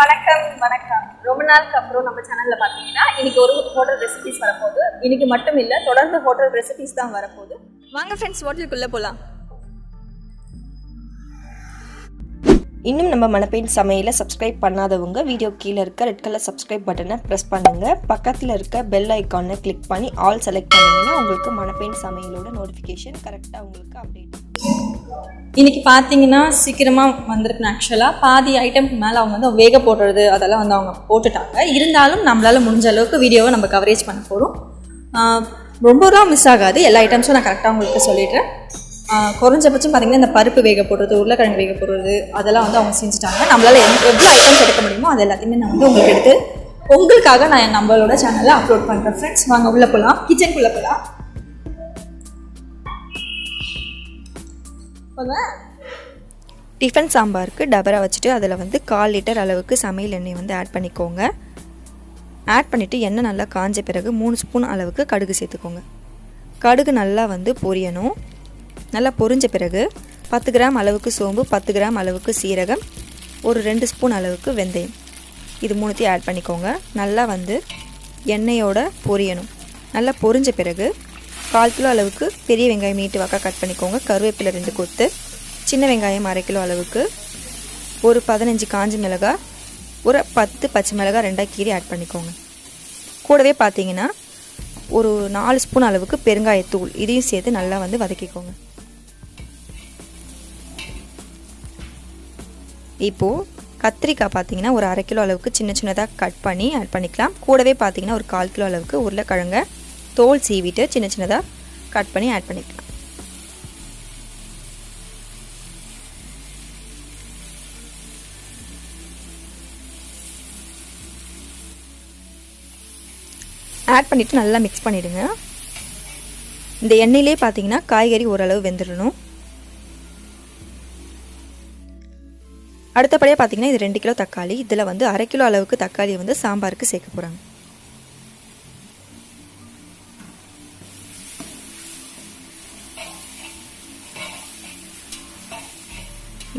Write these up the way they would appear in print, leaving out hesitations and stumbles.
வணக்கம் வணக்கம். ரொம்ப நாளுக்கு அப்புறம் நம்ம சேனல்ல பாத்தீங்கன்னா இன்னைக்கு ஒரு ஹோட்டல் ரெசிபிஸ் வரப்போகுது. இன்னைக்கு மட்டும் இல்ல, தொடர்ந்து ஹோட்டல் ரெசிபிஸ் தான் வரப்போகுது. வாங்க ஃப்ரெண்ட்ஸ், ஹோட்டலுக்குள்ள போலாம். இன்னும் நம்ம மணப்பெண் சமையலை சப்ஸ்கிரைப் பண்ணாதவங்க வீடியோ கீழே இருக்க ரெட் கலர் சப்ஸ்கிரைப் பட்டனை ப்ரெஸ் பண்ணுங்கள். பக்கத்தில் இருக்க பெல் ஐக்கானை கிளிக் பண்ணி ஆல் செலக்ட் பண்ணிங்கன்னா உங்களுக்கு மணப்பெண் சமையலோட நோட்டிஃபிகேஷன் கரெக்டாக உங்களுக்கு அப்டேட். இன்னைக்கு பார்த்தீங்கன்னா சீக்கிரமாக வந்திருக்குன்னு. ஆக்சுவலாக பாதி ஐட்டம்க்கு மேலே அவங்க வந்து வேக போடுறது அதெல்லாம் வந்து அவங்க போட்டுட்டாங்க. இருந்தாலும் நம்மளால் முடிஞ்ச அளவுக்கு வீடியோவை நம்ம கவரேஜ் பண்ண போகிறோம். ரொம்பலாம் மிஸ் ஆகாது. எல்லா ஐட்டம்ஸும் நான் கரெக்டாக உங்களுக்கு சொல்லிடுறேன். குறைஞ்சபட்சம் பார்த்திங்கன்னா இந்த பருப்பு வேக போடுறது, உருளைக்கிழங்கு வேக போடுறது அதெல்லாம் வந்து அவங்க செஞ்சுட்டாங்க. நம்மளால் எவ்வளோ ஐட்டம்ஸ் எடுக்க முடியுமோ அது எல்லாத்தையுமே நான் வந்து உங்களுக்கு எடுத்து உங்களுக்காக நான் நம்மளோட சேனலில் அப்லோட் பண்ணுறேன். ஃப்ரெண்ட்ஸ் வாங்க உள்ளே போகலாம், கிச்சனுக்குள்ளே போகலாம். டிஃபன் சாம்பாருக்கு டபரா வச்சுட்டு அதில் வந்து 1/4 லிட்டர் அளவுக்கு சமையல் எண்ணெய் வந்து ஆட் பண்ணிக்கோங்க. ஆட் பண்ணிவிட்டு எண்ணெய் நல்லா காஞ்ச பிறகு 3 ஸ்பூன் அளவுக்கு கடுகு சேர்த்துக்கோங்க. கடுகு நல்லா வந்து பொரியணும். நல்லா பொரிஞ்ச பிறகு 10 கிராம் அளவுக்கு சோம்பு, 10 கிராம் அளவுக்கு சீரகம், ஒரு 2 ஸ்பூன் அளவுக்கு வெந்தயம், இது மூணுத்தையும் ஆட் பண்ணிக்கோங்க. நல்லா வந்து எண்ணெயோட பொரியணும். நல்லா பொரிஞ்ச பிறகு 1/4 கிலோ அளவுக்கு பெரிய வெங்காயம் நீட்டு வாக்கா கட் பண்ணிக்கோங்க. கருவேப்பிலை 2 கொத்து, சின்ன வெங்காயம் 1/2 கிலோ அளவுக்கு, ஒரு 15 காஞ்ச மிளகாய், ஒரு 10 பச்சை மிளகாய் 2 கீரி ஆட் பண்ணிக்கோங்க. கூடவே பார்த்தீங்கன்னா ஒரு 4 ஸ்பூன் அளவுக்கு பெருங்காயத்தூள் இதையும் சேர்த்து நல்லா வந்து வதக்கிக்கோங்க. இப்போது கத்திரிக்காய் பார்த்தீங்கன்னா ஒரு 1/2 கிலோ அளவுக்கு சின்ன சின்னதாக கட் பண்ணி ஆட் பண்ணிக்கலாம். கூடவே பார்த்தீங்கன்னா ஒரு 1/4 கிலோ அளவுக்கு உருளைக்கிழங்க தோல் சீவிட்டு சின்ன சின்னதாக கட் பண்ணி ஆட் பண்ணிக்கலாம். ஆட் பண்ணிவிட்டு நல்லா மிக்ஸ் பண்ணிவிடுங்க. இந்த எண்ணெயிலே பார்த்தீங்கன்னா காய்கறி ஓரளவு வெந்துடணும். அடுத்தபடியாக பார்த்தீங்கன்னா இது 2 கிலோ தக்காளி. இதில் வந்து 1/2 கிலோ அளவுக்கு தக்காளி வந்து சாம்பாருக்கு சேர்க்க போகிறாங்க.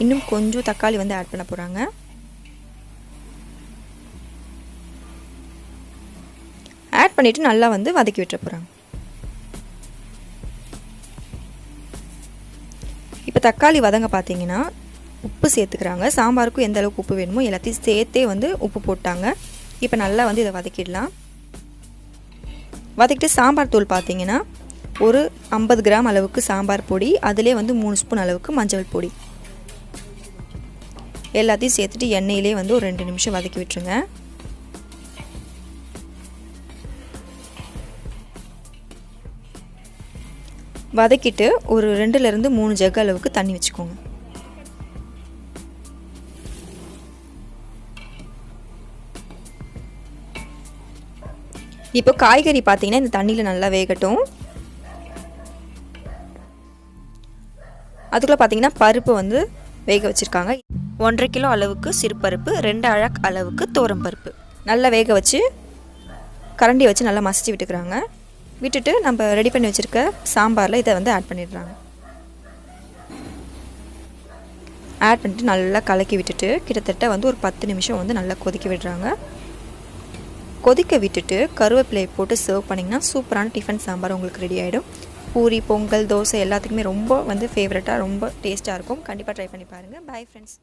இன்னும் கொஞ்சம் தக்காளி வந்து ஆட் பண்ண போகிறாங்க. ஆட் பண்ணிவிட்டு நல்லா வந்து வதக்கி விட்டுற போகிறாங்க. இப்போ தக்காளி வதங்க பார்த்தீங்கன்னா உப்பு சேர்த்துக்கிறாங்க. சாம்பாருக்கும் எந்த அளவுக்கு உப்பு வேணுமோ எல்லாத்தையும் சேர்த்தே வந்து உப்பு போட்டாங்க. இப்போ நல்லா வந்து இதை வதக்கிடலாம். வதக்கிட்டு சாம்பார் தூள் பார்த்தீங்கன்னா ஒரு 50 கிராம் அளவுக்கு சாம்பார் பொடி, அதிலே வந்து 3 ஸ்பூன் அளவுக்கு மஞ்சள் பொடி எல்லாத்தையும் சேர்த்துட்டு எண்ணெயிலே வந்து ஒரு 2 நிமிஷம் வதக்கி விட்டுருங்க. வதக்கிட்டு ஒரு 2லேருந்து 3 ஜக் அளவுக்கு தண்ணி வச்சுக்கோங்க. இப்போ காய்கறி பார்த்தீங்கன்னா இந்த தண்ணியில் நல்லா வேகட்டும். அதுக்குள்ளே பார்த்தீங்கன்னா பருப்பு வந்து வேக வச்சுருக்காங்க. 1/2 கிலோ அளவுக்கு சிறுபருப்பு, 2 அழகு அளவுக்கு துவரம்பருப்பு நல்லா வேக வச்சு கரண்டி வச்சு நல்லா மசிச்சு விட்டுக்கிறாங்க. விட்டுட்டு நம்ம ரெடி பண்ணி வச்சுருக்க சாம்பாரில் இதை வந்து ஆட் பண்ணிடுறாங்க. ஆட் பண்ணிட்டு நல்லா கலக்கி விட்டுட்டு கிட்டத்தட்ட வந்து ஒரு 10 நிமிஷம் வந்து நல்லா கொதிக்க விடுறாங்க. கொதிக்க விட்டுட்டு கருவேப்பிலையை போட்டு சர்வ் பண்ணிங்கன்னா சூப்பரான டிஃபன் சாம்பார் உங்களுக்கு ரெடி ஆகிடும். பூரி, பொங்கல், தோசை எல்லாத்துக்குமே ரொம்ப வந்து ஃபேவரட்டாக ரொம்ப டேஸ்ட்டாக இருக்கும். கண்டிப்பாக ட்ரை பண்ணி பாருங்கள். Bye friends.